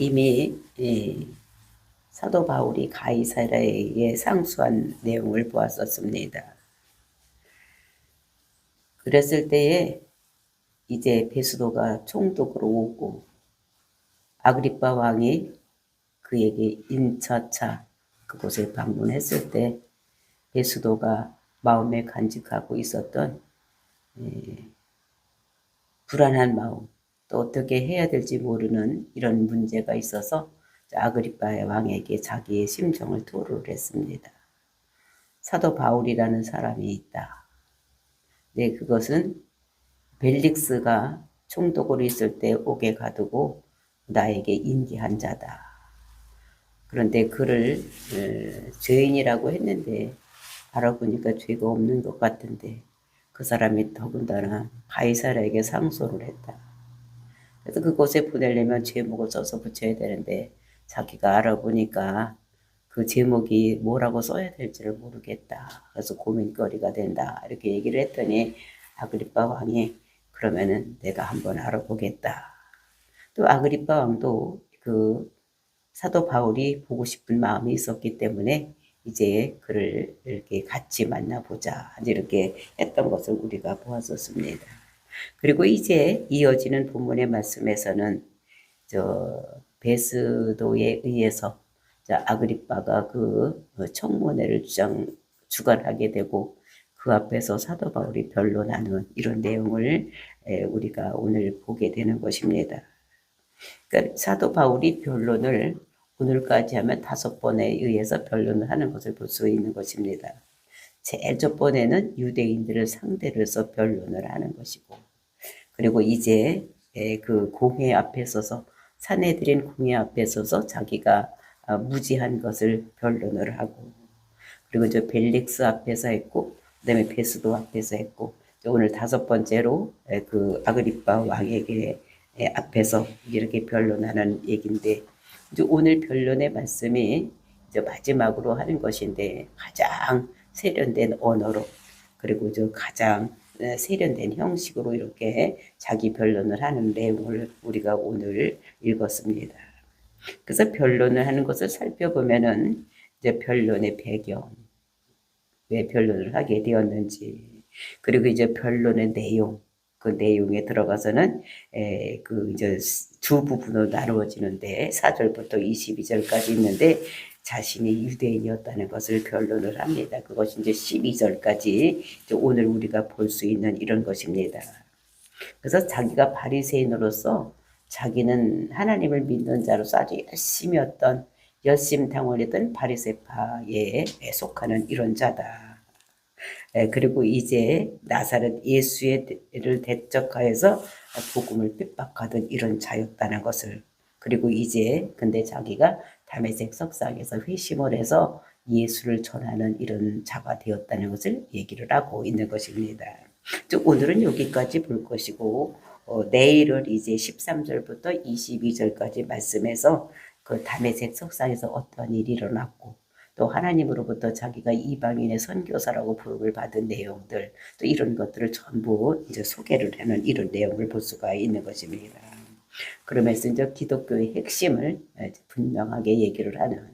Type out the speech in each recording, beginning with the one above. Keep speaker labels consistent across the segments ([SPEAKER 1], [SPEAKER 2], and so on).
[SPEAKER 1] 이미 사도 바울이 가이사랴에 상수한 내용을 보았었습니다. 그랬을 때에 이제 베스도가 총독으로 오고 아그리빠 왕이 그에게 인차차 그곳에 방문했을 때 베스도가 마음에 간직하고 있었던 불안한 마음, 또 어떻게 해야 될지 모르는 이런 문제가 있어서 아그리빠 왕에게 자기의 심정을 토로를 했습니다. 사도 바울이라는 사람이 있다. 네, 그것은 벨릭스가 총독으로 있을 때 옥에 가두고 나에게 인계한 자다. 그런데 그를 죄인이라고 했는데 알아보니까 죄가 없는 것 같은데 그 사람이 더군다나 가이사랴에게 상소를 했다. 그래서 그곳에 보내려면 제목을 써서 붙여야 되는데 자기가 알아보니까 그 제목이 뭐라고 써야 될지를 모르겠다. 그래서 고민거리가 된다. 이렇게 얘기를 했더니 아그리빠 왕이 그러면은 내가 한번 알아보겠다. 또 아그리빠 왕도 그 사도 바울이 보고 싶은 마음이 있었기 때문에 이제 그를 이렇게 같이 만나보자. 이렇게 했던 것을 우리가 보았었습니다. 그리고 이제 이어지는 본문의 말씀에서는 베스도에 의해서 아그리빠가 그 청문회를 주관하게 되고 그 앞에서 사도 바울이 변론하는 이런 내용을 우리가 오늘 보게 되는 것입니다. 그러니까 사도 바울이 변론을 오늘까지 하면 5번에 의해서 변론을 하는 것을 볼 수 있는 것입니다. 제일 첫 번에는 유대인들을 상대로 해서 변론을 하는 것이고, 그리고 이제 그 공회 앞에 서서 사내들인 공회 앞에 서서 자기가 무지한 것을 변론을 하고, 그리고 이제 벨릭스 앞에서 했고, 그다음에 베스도 앞에서 했고, 오늘 5번째로 그 아그리빠 왕에게 앞에서 이렇게 변론하는 얘기인데, 이제 오늘 변론의 말씀이 이제 마지막으로 하는 것인데 가장 세련된 언어로, 그리고 저 가장 세련된 형식으로 이렇게 자기 변론을 하는 내용을 우리가 오늘 읽었습니다. 그래서 변론을 하는 것을 살펴보면은 이제 변론의 배경, 왜 변론을 하게 되었는지, 그리고 이제 변론의 내용, 그 내용에 들어가서는 그 이제 두 부분으로 나누어지는데 4절부터 22절까지 있는데 자신이 유대인이었다는 것을 변론을 합니다. 그것이 이제 12절까지 이제 오늘 우리가 볼 수 있는 이런 것입니다. 그래서 자기가 바리새인으로서 자기는 하나님을 믿는 자로서 아주 열심히 했던 열심당원이던 바리새파에 속하는 이런 자다. 그리고 이제 나사렛 예수를 대적하여서 복음을 핍박하던 이런 자였다는 것을, 그리고 이제 근데 자기가 다메섹 석상에서 회심을 해서 예수를 전하는 이런 자가 되었다는 것을 얘기를 하고 있는 것입니다. 오늘은 여기까지 볼 것이고 내일은 이제 13절부터 22절까지 말씀해서 그 다메섹 석상에서 어떤 일이 일어났고 또 하나님으로부터 자기가 이방인의 선교사라고 부름을 받은 내용들, 또 이런 것들을 전부 이제 소개를 하는 이런 내용을 볼 수가 있는 것입니다. 그러면서 이제 기독교의 핵심을 분명하게 얘기를 하는,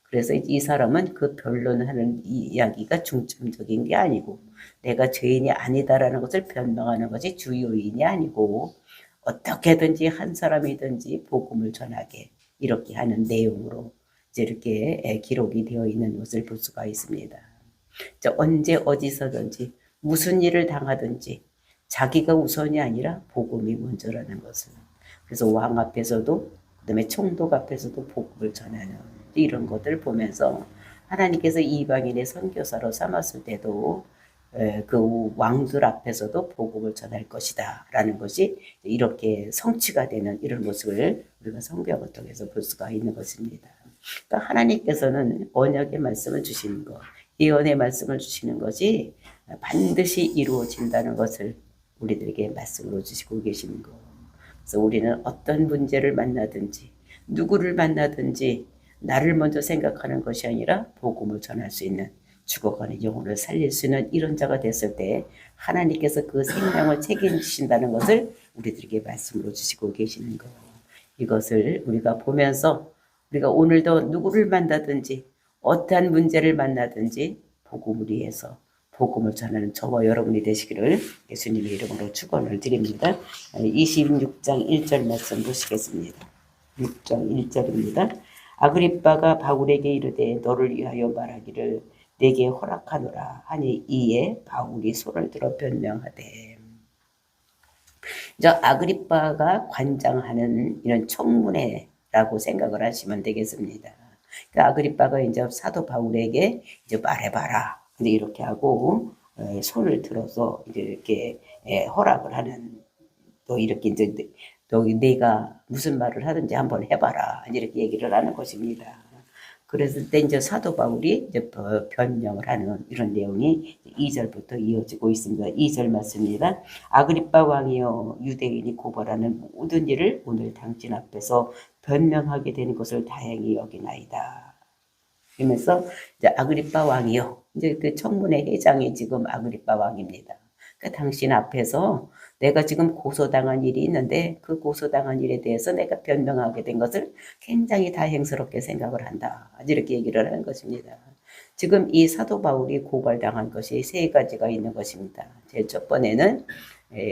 [SPEAKER 1] 그래서 이 사람은 그 변론하는 이야기가 중점적인 게 아니고 내가 죄인이 아니다라는 것을 변명하는 것이 주요인이 아니고 어떻게든지 한 사람이든지 복음을 전하게 이렇게 하는 내용으로 이제 이렇게 기록이 되어 있는 것을 볼 수가 있습니다. 언제 어디서든지 무슨 일을 당하든지 자기가 우선이 아니라 복음이 먼저라는 것을, 그래서 왕 앞에서도 그다음에 총독 앞에서도 복음을 전하는 이런 것들 보면서 하나님께서 이방인의 선교사로 삼았을 때도 그 왕들 앞에서도 복음을 전할 것이다 라는 것이 이렇게 성취가 되는 이런 모습을 우리가 성경을 통해서 볼 수가 있는 것입니다. 그러니까 하나님께서는 언약의 말씀을 주시는 것, 예언의 말씀을 주시는 것이 반드시 이루어진다는 것을 우리들에게 말씀으로 주시고 계시는 것. 그래서 우리는 어떤 문제를 만나든지 누구를 만나든지 나를 먼저 생각하는 것이 아니라 복음을 전할 수 있는, 죽어가는 영혼을 살릴 수 있는 이런 자가 됐을 때 하나님께서 그 생명을 책임지신다는 것을 우리들에게 말씀으로 주시고 계시는 것. 이것을 우리가 보면서 우리가 오늘도 누구를 만나든지 어떠한 문제를 만나든지 복음을 위해서 복음을 전하는 저와 여러분이 되시기를 예수님의 이름으로 축원을 드립니다. 26장 1절 말씀 보시겠습니다. 6장 1절입니다. 아그리빠가 바울에게 이르되 너를 위하여 말하기를 내게 허락하노라 하니 이에 바울이 손을 들어 변명하되. 아그리빠가 관장하는 이런 청문회라고 생각을 하시면 되겠습니다. 그러니까 아그리빠가 이제 사도 바울에게 이제 말해봐라. 근데 이렇게 하고 손을 들어서 이제 이렇게 허락을 하는, 또 이렇게 이제 너 내가 무슨 말을 하든지 한번 해봐라. 이렇게 얘기를 하는 것입니다. 그랬을 때 이제 사도 바울이 이제 변명을 하는 이런 내용이 2절부터 이어지고 있습니다. 2절 말씀입니다. 아그리빠 왕이여 유대인이 고발하는 모든 일을 오늘 당신 앞에서 변명하게 되는 것을 다행히 여기나이다. 그러면서 이제 아그리빠 왕이요. 이제 그 청문회 회장이 지금 아그리빠 왕입니다. 그러니까 당신 앞에서 내가 지금 고소당한 일이 있는데 그 고소당한 일에 대해서 내가 변명하게 된 것을 굉장히 다행스럽게 생각을 한다. 이렇게 얘기를 하는 것입니다. 지금 이 사도 바울이 고발당한 것이 세 가지가 있는 것입니다. 제일 첫 번째는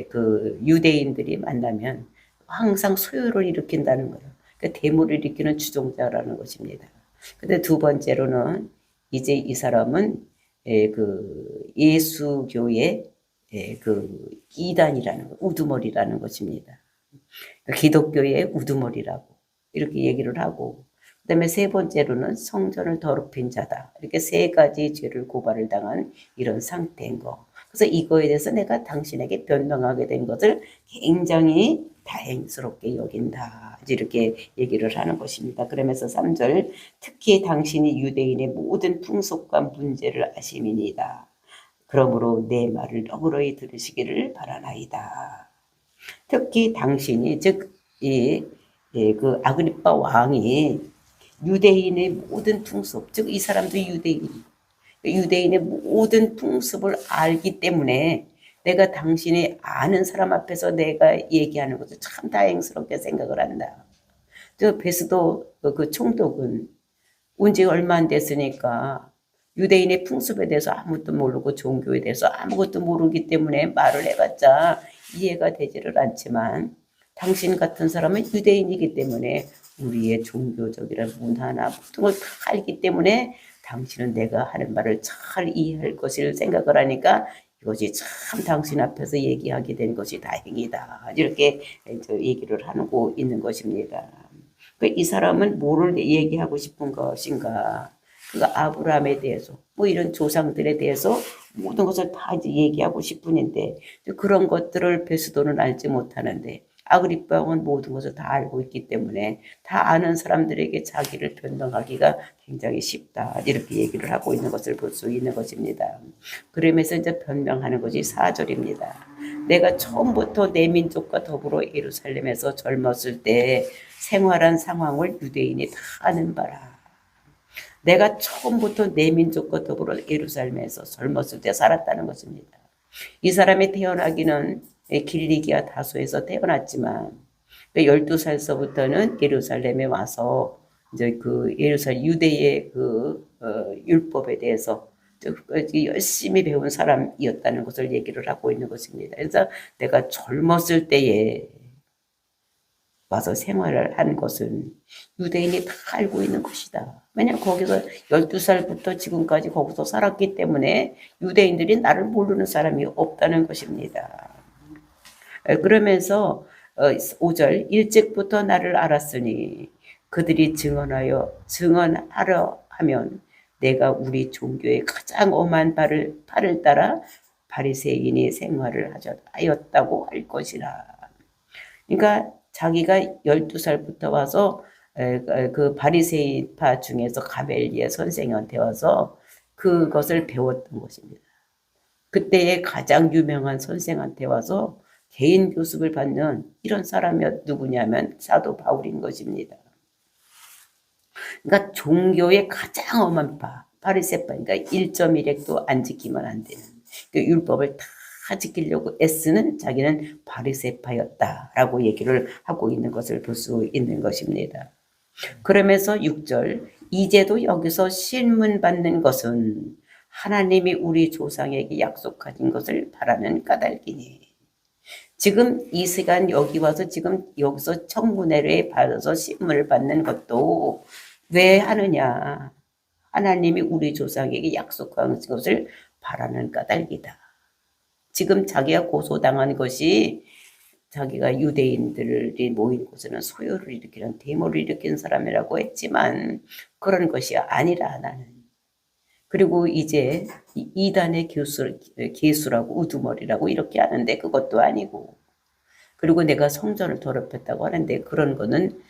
[SPEAKER 1] 그 유대인들이 만나면 항상 소요를 일으킨다는 거예요. 그러니까 대물을 일으키는 주종자라는 것입니다. 근데 두 번째로는 이제 이 사람은 그 예수교의 그 이단이라는 것, 우두머리라는 것입니다. 기독교의 우두머리라고 이렇게 얘기를 하고, 그 다음에 세 번째로는 성전을 더럽힌 자다. 이렇게 세 가지 죄를 고발을 당한 이런 상태인 거. 그래서 이거에 대해서 내가 당신에게 변명하게 된 것을 굉장히 다행스럽게 여긴다. 이렇게 얘기를 하는 것입니다. 그러면서 3절, 특히 당신이 유대인의 모든 풍속과 문제를 아심이니이다. 그러므로 내 말을 너그러이 들으시기를 바라나이다. 특히 당신이, 즉, 그 아그리빠 왕이 유대인의 모든 풍습, 즉, 이 사람도 유대인의 모든 풍습을 알기 때문에 내가 당신이 아는 사람 앞에서 내가 얘기하는 것을 참 다행스럽게 생각을 한다. 저 베스도 그 총독은 온 지 얼마 안 됐으니까 유대인의 풍습에 대해서 아무것도 모르고 종교에 대해서 아무것도 모르기 때문에 말을 해봤자 이해가 되지를 않지만, 당신 같은 사람은 유대인이기 때문에 우리의 종교적이란 문화나 모든 걸 다 알기 때문에 당신은 내가 하는 말을 잘 이해할 것을 생각을 하니까 이것이 참 당신 앞에서 얘기하게 된 것이 다행이다. 이렇게 얘기를 하고 있는 것입니다. 이 사람은 뭐를 얘기하고 싶은 것인가? 그가 아브라함에 대해서, 뭐 이런 조상들에 대해서 모든 것을 다 이제 얘기하고 싶은데, 그런 것들을 베스도는 알지 못하는데, 아그리빠 왕은 모든 것을 다 알고 있기 때문에 다 아는 사람들에게 자기를 변명하기가 굉장히 쉽다. 이렇게 얘기를 하고 있는 것을 볼 수 있는 것입니다. 그러면서 이제 변명하는 것이 4절입니다. 내가 처음부터 내 민족과 더불어 예루살렘에서 젊었을 때 생활한 상황을 유대인이 다 아는 바라. 내가 처음부터 내 민족과 더불어 예루살렘에서 젊었을 때 살았다는 것입니다. 이 사람이 태어나기는 길리기아 다소에서 태어났지만 12살서부터는 예루살렘에 와서 이제 그 예루살렘 유대의 그 율법에 대해서 열심히 배운 사람이었다는 것을 얘기를 하고 있는 것입니다. 그래서 내가 젊었을 때에 와서 생활을 한 것은 유대인이 다 알고 있는 것이다. 왜냐하면 거기서 12살부터 지금까지 거기서 살았기 때문에 유대인들이 나를 모르는 사람이 없다는 것입니다. 그러면서 5절, 일찍부터 나를 알았으니 그들이 증언하려 하면 내가 우리 종교의 가장 엄한 발을 따라 바리새인이 생활을 하였다고 할 것이라. 그러니까 자기가 12살부터 와서 그 바리새인파 중에서 가벨리의 선생한테 와서 그것을 배웠던 것입니다. 그때의 가장 유명한 선생한테 와서 개인 교습을 받는 이런 사람이 누구냐면 사도 바울인 것입니다. 그러니까 종교의 가장 엄한 파, 바리새파, 그러니까 1.1획도 안 지키면 안 되는 그 율법을 다 다 지키려고 애쓰는 자기는 바리새파였다라고 얘기를 하고 있는 것을 볼 수 있는 것입니다. 그러면서 6절, 이제도 여기서 신문받는 것은 하나님이 우리 조상에게 약속하신 것을 바라는 까닭이니. 지금 이 시간 여기 와서 지금 여기서 청문회를 받아서 신문을 받는 것도 왜 하느냐? 하나님이 우리 조상에게 약속한 것을 바라는 까닭이다. 지금 자기가 고소당한 것이 자기가 유대인들이 모인 곳에는 소요를 일으키는 데모를 일으킨 사람이라고 했지만 그런 것이 아니라 나는. 그리고 이제 이단의 개수라고 우두머리라고 이렇게 하는데 그것도 아니고, 그리고 내가 성전을 더럽혔다고 하는데 그런 거는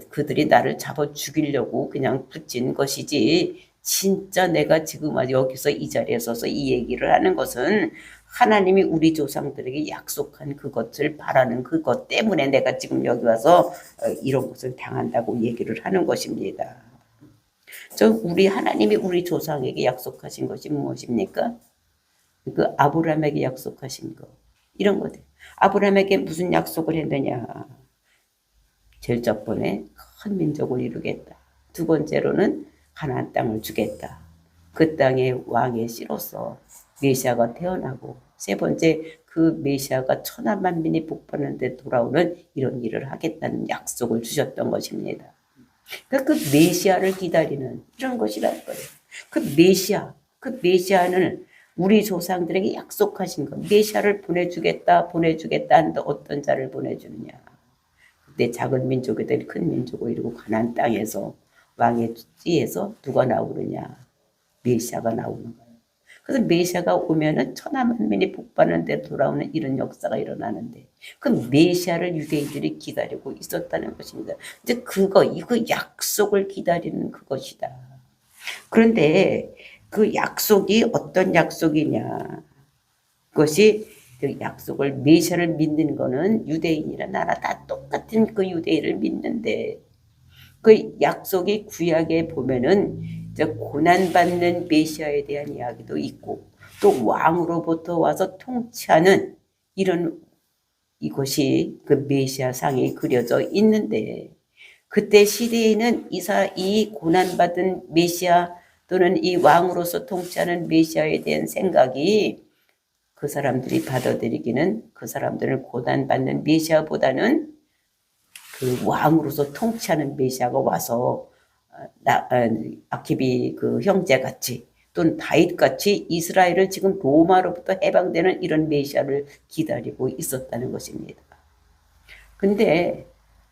[SPEAKER 1] 그들이 나를 잡아 죽이려고 그냥 붙인 것이지, 진짜 내가 지금 여기서 이 자리에 서서 이 얘기를 하는 것은 하나님이 우리 조상들에게 약속한 그것을 바라는 그것 때문에 내가 지금 여기 와서 이런 것을 당한다고 얘기를 하는 것입니다. 우리 하나님이 우리 조상에게 약속하신 것이 무엇입니까? 그 아브라함에게 약속하신 거, 이런 거들. 아브라함에게 무슨 약속을 했느냐? 제일 첫 번에 큰 민족을 이루겠다. 두 번째로는 가나안 땅을 주겠다. 그 땅의 왕의 씨로서 메시아가 태어나고, 세 번째 그 메시아가 천하 만민이 복받는 데 돌아오는 이런 일을 하겠다는 약속을 주셨던 것입니다. 그러니까 그 메시아를 기다리는 이런 것이라는 거예요. 그 메시아는 우리 조상들에게 약속하신 것, 메시아를 보내주겠다 하는데 어떤 자를 보내주느냐? 그때 작은 민족이들 큰 민족을 이루고 가나안 땅에서 왕의 띠에서 누가 나오느냐? 메시아가 나오는 거예요. 그래서 메시아가 오면은 천하 만민이 복받는 데 돌아오는 이런 역사가 일어나는데, 그 메시아를 유대인들이 기다리고 있었다는 것입니다. 이제 이거 약속을 기다리는 그것이다. 그런데 그 약속이 어떤 약속이냐? 그것이 그 약속을, 메시아를 믿는 거는 유대인이나 나라 다 똑같은 그 유대인을 믿는데, 그 약속이 구약에 보면은 고난받는 메시아에 대한 이야기도 있고, 또 왕으로부터 와서 통치하는 이것이 그 메시아상이 그려져 있는데, 그때 시대에는 이 고난받은 메시아 또는 이 왕으로서 통치하는 메시아에 대한 생각이, 그 사람들이 받아들이기는 그 사람들을 고난받는 메시아보다는 그 왕으로서 통치하는 메시아가 와서 아키비 그 형제같이 또는 다윗같이 이스라엘을 지금 로마로부터 해방되는 이런 메시아를 기다리고 있었다는 것입니다. 근데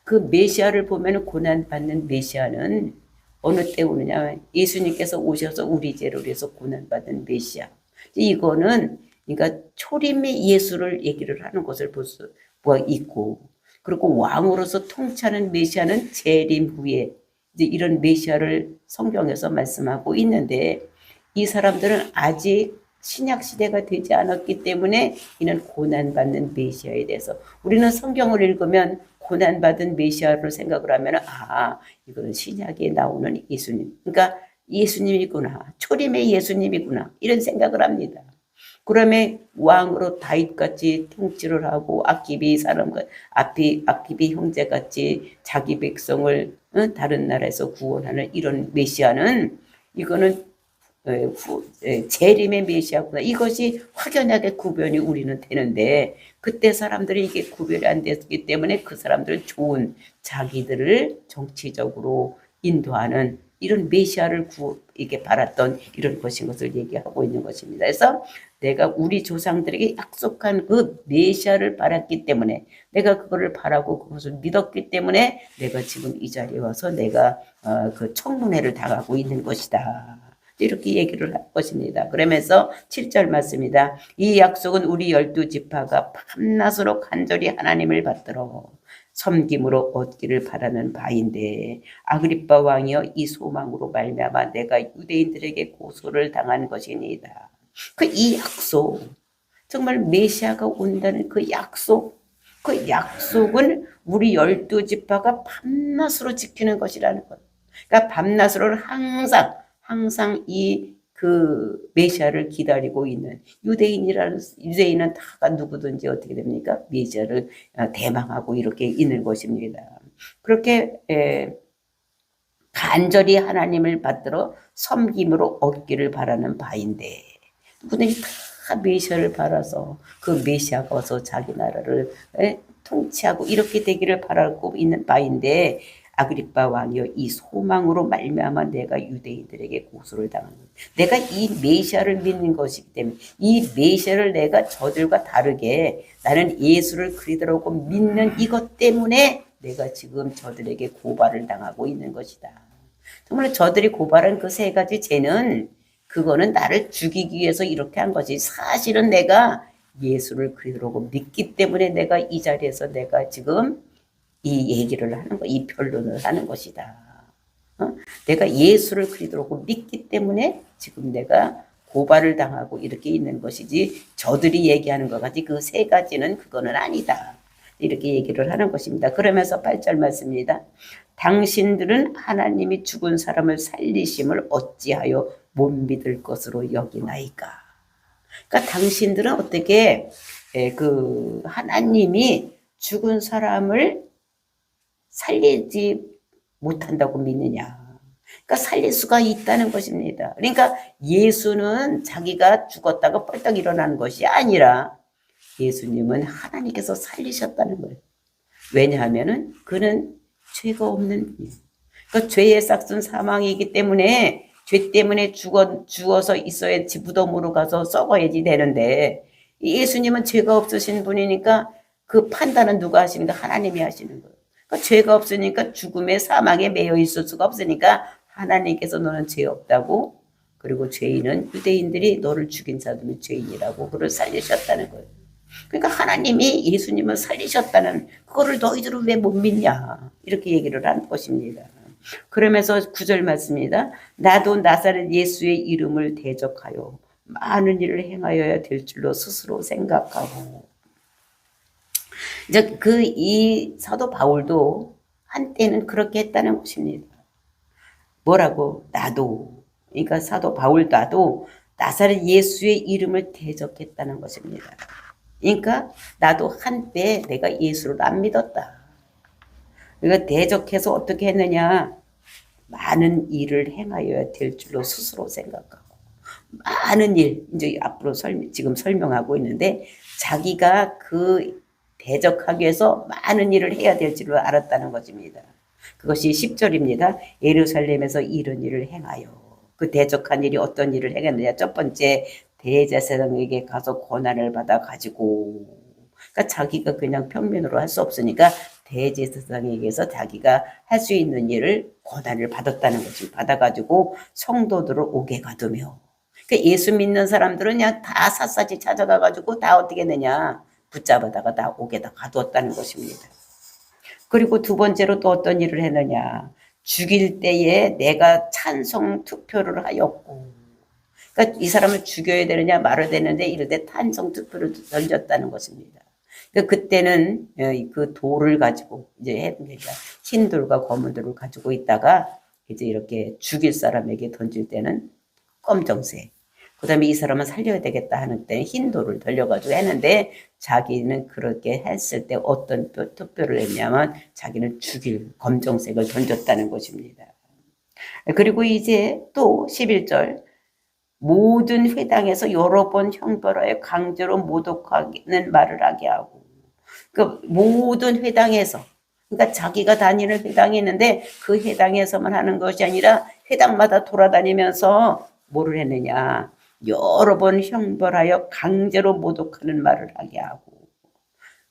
[SPEAKER 1] 그 메시아를 보면 고난받는 메시아는 어느 때 오느냐? 예수님께서 오셔서 우리 죄를 위해서 고난받은 메시아. 이거는 그러니까 초림의 예수를 얘기를 하는 것을 볼 수가 있고, 그리고 왕으로서 통치하는 메시아는 재림 후에 이제 이런 메시아를 성경에서 말씀하고 있는데, 이 사람들은 아직 신약 시대가 되지 않았기 때문에 이는 고난받는 메시아에 대해서, 우리는 성경을 읽으면 고난받은 메시아를 생각을 하면 이거는 신약에 나오는 예수님, 그러니까 예수님이구나, 초림의 예수님이구나, 이런 생각을 합니다. 그러면 왕으로 다윗같이 통치를 하고 아키비 형제같이 자기 백성을 다른 나라에서 구원하는 이런 메시아는, 이거는 재림의 메시아구나, 이것이 확연하게 구별이 우리는 되는데, 그때 사람들이 이게 구별이 안 됐기 때문에 그 사람들은 좋은 자기들을 정치적으로 인도하는 이런 메시아를 이게 바랐던 이런 것인 것을 얘기하고 있는 것입니다. 그래서 내가 우리 조상들에게 약속한 그 메시아를 바랐기 때문에, 내가 그거를 바라고 그것을 믿었기 때문에 내가 지금 이 자리에 와서 내가 그 청문회를 당하고 있는 것이다, 이렇게 얘기를 할 것입니다. 그러면서 7절 말씀입니다. 이 약속은 우리 12지파가 밤낮으로 간절히 하나님을 받들어 섬김으로 얻기를 바라는 바인데, 아그리빠 왕이여, 이 소망으로 말미암아 내가 유대인들에게 고소를 당한 것이니이다. 이 약속, 정말 메시아가 온다는 그 약속은 우리 12지파가 밤낮으로 지키는 것이라는 것. 그러니까 밤낮으로는 항상 그 메시아를 기다리고 있는 유대인은 다가 누구든지 어떻게 됩니까? 메시아를 대망하고 이렇게 있는 것입니다. 그렇게 간절히 하나님을 받들어 섬김으로 얻기를 바라는 바인데, 누구든지 다 메시아를 바라서 그 메시아가 와서 자기 나라를 통치하고 이렇게 되기를 바라고 있는 바인데, 아그리빠 왕이여, 이 소망으로 말미암아 내가 유대인들에게 고소를 당하는 것. 내가 이 메시아를 믿는 것이기 때문에, 이 메시아를 내가 저들과 다르게 나는 예수를 그리스도라고 믿는 이것 때문에 내가 지금 저들에게 고발을 당하고 있는 것이다. 정말 저들이 고발한 그 세 가지 죄는, 그거는 나를 죽이기 위해서 이렇게 한 거지. 사실은 내가 예수를 그리스도라고 믿기 때문에 내가 이 자리에서 내가 지금 이 얘기를 하는 거, 이 변론을 하는 것이다. 내가 예수를 그리스도라고 믿기 때문에 지금 내가 고발을 당하고 이렇게 있는 것이지, 저들이 얘기하는 것 같이 그 세 가지는 그거는 아니다. 이렇게 얘기를 하는 것입니다. 그러면서 8절 말씀입니다. 당신들은 하나님이 죽은 사람을 살리심을 어찌하여 못 믿을 것으로 여기나이까. 그러니까 당신들은 어떻게 그 하나님이 죽은 사람을 살리지 못한다고 믿느냐. 그러니까 살릴 수가 있다는 것입니다. 그러니까 예수는 자기가 죽었다가 뻘떡 일어나는 것이 아니라 예수님은 하나님께서 살리셨다는 거예요. 왜냐하면은 그는 죄가 없는 분이에요. 그러니까 죄의 싹은 사망이기 때문에 죄 때문에 죽어서 있어야지, 무덤으로 가서 썩어야지 되는데, 예수님은 죄가 없으신 분이니까 그 판단은 누가 하시는가? 하나님이 하시는 거예요. 그러니까 죄가 없으니까 죽음의 사망에 매여 있을 수가 없으니까 하나님께서 너는 죄 없다고, 그리고 죄인은 유대인들이 너를 죽인 사람이 죄인이라고 그를 살리셨다는 거예요. 그러니까 하나님이 예수님을 살리셨다는 그거를 너희들은 왜 못 믿냐, 이렇게 얘기를 한 것입니다. 그러면서 9절 말씀입니다. 나도 나사렛 예수의 이름을 대적하여 많은 일을 행하여야 될 줄로 스스로 생각하고. 이제 이 사도 바울도 한때는 그렇게 했다는 것입니다. 뭐라고? 나도. 그러니까 사도 바울 나도 나사렛 예수의 이름을 대적했다는 것입니다. 그러니까 나도 한때 내가 예수를 안 믿었다. 그러니까 대적해서 어떻게 했느냐? 많은 일을 행하여야 될 줄로 스스로 생각하고. 많은 일, 이제 앞으로 지금 설명하고 있는데, 자기가 그 대적하기 위해서 많은 일을 해야 될 줄을 알았다는 것입니다. 그것이 10절입니다. 예루살렘에서 이런 일을 행하여. 그 대적한 일이 어떤 일을 행했느냐? 첫 번째, 대제사장에게 가서 권한을 받아 가지고, 그러니까 자기가 그냥 평면으로 할 수 없으니까 대제사장에게서 자기가 할 수 있는 일을 권한을 받았다는 거지. 받아가지고 성도들을 옥에 가두며. 그러니까 예수 믿는 사람들은 그냥 다 샅샅이 찾아가가지고 다 어떻게 했느냐? 붙잡아다가 다 옥에다 가두었다는 것입니다. 그리고 두 번째로 또 어떤 일을 했느냐? 죽일 때에 내가 찬성 투표를 하였고. 그러니까 이 사람을 죽여야 되느냐 말아야 되는데 이럴 때 찬성 투표를 던졌다는 것입니다. 그러니까 그때는 그 돌을 가지고 이제 흰 돌과 검은 돌을 가지고 있다가 이제 이렇게 죽일 사람에게 던질 때는 검정색. 그 다음에 이 사람은 살려야 되겠다 하는 때는 흰 돌을 돌려가지고 했는데, 자기는 그렇게 했을 때 어떤 투표를 했냐면 자기는 죽일 검정색을 던졌다는 것입니다. 그리고 이제 또 11절, 모든 회당에서 여러 번 형벌하여 강제로 모독하는 말을 하게 하고. 그 모든 회당에서, 그러니까 자기가 다니는 회당이 있는데 그 회당에서만 하는 것이 아니라 회당마다 돌아다니면서 뭐를 했느냐? 여러 번 형벌하여 강제로 모독하는 말을 하게 하고,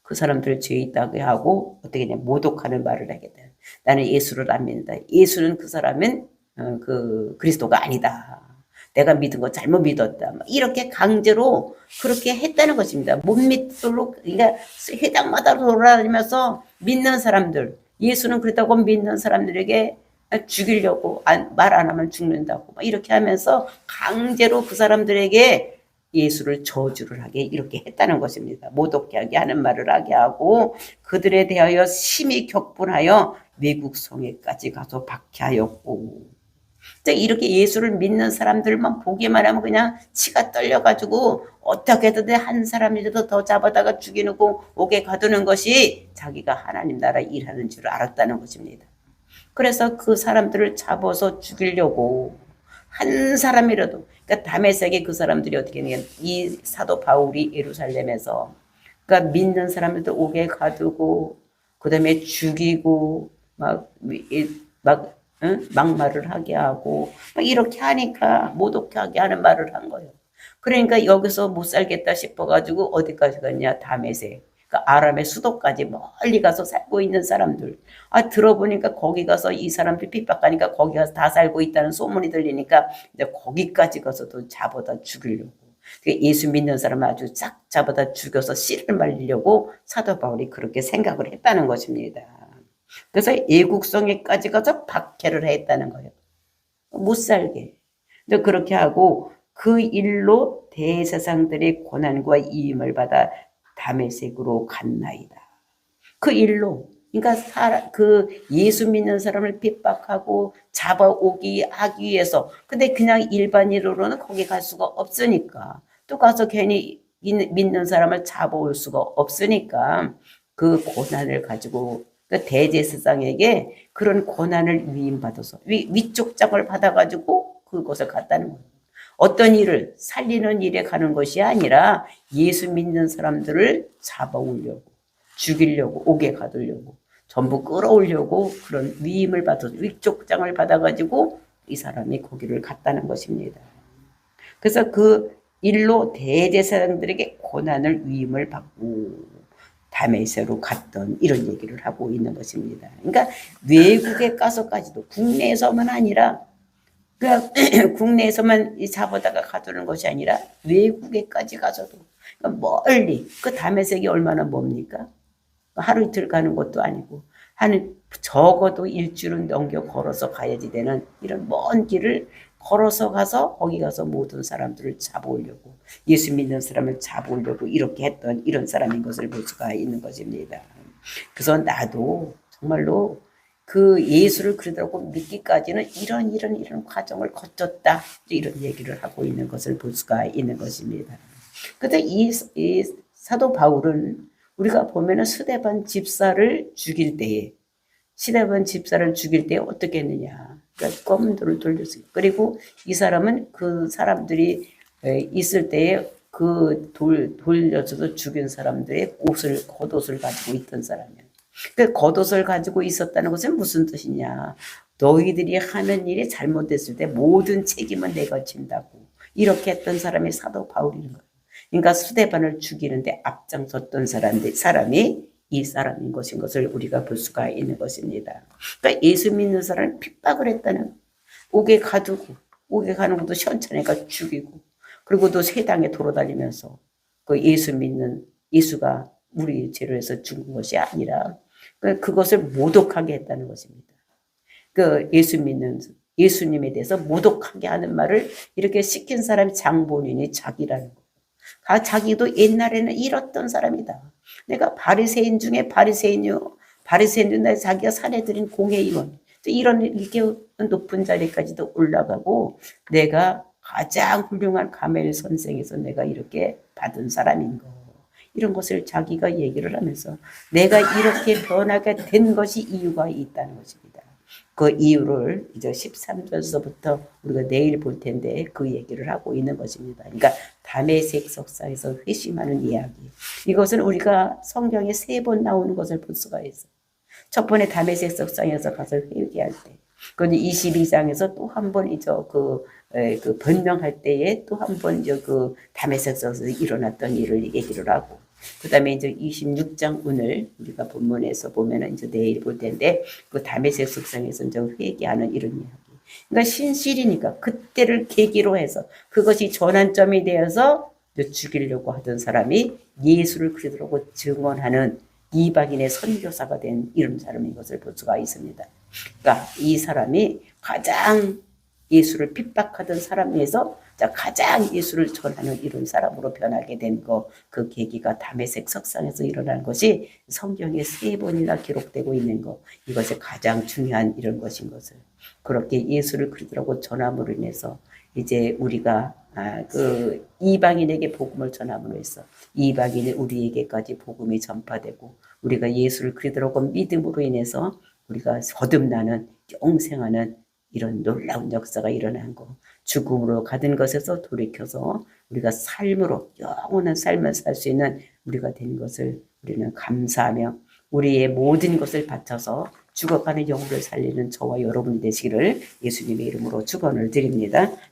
[SPEAKER 1] 그 사람들 죄 있다고 하고 어떻게 냐 모독하는 말을 하겠다. 나는 예수를 안 믿는다. 예수는 그 사람은 그 그리스도가 아니다. 내가 믿은 거 잘못 믿었다. 이렇게 강제로 그렇게 했다는 것입니다. 못 믿도록. 그러니까 회당마다 돌아다니면서 믿는 사람들, 예수는 그렇다고 믿는 사람들에게 죽이려고, 말 안 하면 죽는다고 이렇게 하면서 강제로 그 사람들에게 예수를 저주를 하게 이렇게 했다는 것입니다. 모독하게 하는 말을 하게 하고, 그들에 대하여 심히 격분하여 외국 성에까지 가서 박해하였고. 이렇게 예수를 믿는 사람들만 보기만 하면 그냥 치가 떨려가지고 어떻게든 한 사람이라도 더 잡아다가 죽이고 옥에 가두는 것이 자기가 하나님 나라 일하는 줄 알았다는 것입니다. 그래서 그 사람들을 잡아서 죽이려고 한 사람이라도, 그러니까 다메섹에 그 사람들이 어떻게 했냐면 이 사도 바울이 예루살렘에서 그러니까 믿는 사람들도 옥에 가두고 그 다음에 죽이고 막 막말을 하게 하고 막 이렇게 하니까 모독하게 하는 말을 한 거예요. 그러니까 여기서 못 살겠다 싶어가지고 어디까지 갔냐? 다메섹, 그러니까 아람의 수도까지 멀리 가서 살고 있는 사람들. 들어보니까 거기 가서 이 사람들 핍박하니까 거기 가서 다 살고 있다는 소문이 들리니까 이제 거기까지 가서도 잡아다 죽이려고. 예수 믿는 사람을 아주 싹 잡아다 죽여서 씨를 말리려고 사도 바울이 그렇게 생각을 했다는 것입니다. 그래서 애국성에까지 가서 박해를 했다는 거예요. 못 살게. 그렇게 하고 그 일로 대세상들의 고난과 이임을 받아 다메섹으로 갔나이다. 그 일로, 그러니까 그 예수 믿는 사람을 핍박하고 잡아오기 하기 위해서, 근데 그냥 일반인으로는 거기 갈 수가 없으니까, 또 가서 괜히 믿는 사람을 잡아올 수가 없으니까 그 고난을 가지고 그 대제사장에게 그런 고난을 위임받아서 위촉장을 받아가지고 그곳에 갔다는 거예요. 어떤 일을 살리는 일에 가는 것이 아니라 예수 믿는 사람들을 잡아오려고, 죽이려고, 옥에 가두려고, 전부 끌어오려고 그런 위임을 받아서 위촉장을 받아가지고 이 사람이 거기를 갔다는 것입니다. 그래서 그 일로 대제사장들에게 고난을 위임을 받고 다메섹으로 갔던 이런 얘기를 하고 있는 것입니다. 그러니까 외국에 가서까지도 국내에서만 아니라 그러니까 국내에서만 잡아다가 가두는 것이 아니라 외국에까지 가서도 그러니까 멀리 그 다메섹이 얼마나 멉니까? 하루 이틀 가는 것도 아니고 한 적어도 일주일은 넘겨 걸어서 가야지 되는 이런 먼 길을 걸어서 가서 거기 가서 모든 사람들을 잡아오려고 예수 믿는 사람을 잡아오려고 이렇게 했던 이런 사람인 것을 볼 수가 있는 것입니다. 그래서 나도 정말로 그 예수를 그러더라고 믿기까지는 이런 과정을 거쳤다 이런 얘기를 하고 있는 것을 볼 수가 있는 것입니다. 그런데 이 사도 바울은 우리가 보면은 스데반 집사를 죽일 때에 어떻게 했느냐. 그러니까 검도를 돌렸어요. 그리고 이 사람은 그 사람들이 있을 때에 그 돌려서도 죽인 사람들의 겉옷을 가지고 있던 사람이야. 그 겉옷을 가지고 있었다는 것은 무슨 뜻이냐. 너희들이 하는 일이 잘못됐을 때 모든 책임은 내가 진다고. 이렇게 했던 사람이 사도 바울인 거예요. 그러니까 스데반을 죽이는데 앞장섰던 사람이 이 사람인 것을 우리가 볼 수가 있는 것입니다. 그러니까 예수 믿는 사람을 핍박을 했다는, 옥에 가는 것도 시원찮으니까 죽이고, 그리고 또 세상에 돌아다니면서 그 예수가 우리 죄로 해서 죽은 것이 아니라 그것을 모독하게 했다는 것입니다. 그 예수님에 대해서 모독하게 하는 말을 이렇게 시킨 사람이 장본인이 자기라는 거. 자기도 옛날에는 이랬던 사람이다. 내가 바리새인 중에 바리새인이요. 바리새인도 자기가 사내들인 공회의원. 이런 이렇게 높은 자리까지도 올라가고 내가 가장 훌륭한 가멜 선생에서 내가 이렇게 받은 사람인 거. 이런 것을 자기가 얘기를 하면서 내가 이렇게 변하게 된 것이 이유가 있다는 것입니다. 그 이유를 이제 13절서부터 우리가 내일 볼 텐데 그 얘기를 하고 있는 것입니다. 그러니까 다메섹 석사에서 회심하는 이야기. 이것은 우리가 성경에 3번 나오는 것을 볼 수가 있어요. 첫 번에 다메섹 석상에서 가서 회개할 때, 그건 22장에서 또 한 번 이제 그 변명할 때에 또 한 번 이제 그 다메섹 석상에서 일어났던 일을 얘기를 하고, 그 다음에 이제 26장 오늘 우리가 본문에서 보면은 이제 내일 볼 텐데 그 다메섹 석상에서 이제 회개하는 이런 이야기. 그러니까 신실이니까 그때를 계기로 해서 그것이 전환점이 되어서 죽이려고 하던 사람이 예수를 그리스도로 증언하는 이방인의 선교사가 된 이런 사람인 것을 볼 수가 있습니다. 그러니까 이 사람이 가장 예수를 핍박하던 사람 중에서 가장 예수를 전하는 이런 사람으로 변하게 된 거, 그 계기가 다메섹 석상에서 일어난 것이 성경에 3번이나 기록되고 있는 거, 이것이 가장 중요한 이런 것인 것을, 그렇게 예수를 그리스도라고 전함으로 인해서 이제 우리가 그 이방인에게 복음을 전함으로 해서 이방인의 우리에게까지 복음이 전파되고, 우리가 예수를 그리스도라고 믿음으로 인해서 우리가 거듭나는 영생하는 이런 놀라운 역사가 일어난 거, 죽음으로 가던 것에서 돌이켜서 우리가 삶으로 영원한 삶을 살 수 있는 우리가 된 것을 우리는 감사하며 우리의 모든 것을 바쳐서 죽어가는 영혼을 살리는 저와 여러분 되시기를 예수님의 이름으로 축원을 드립니다.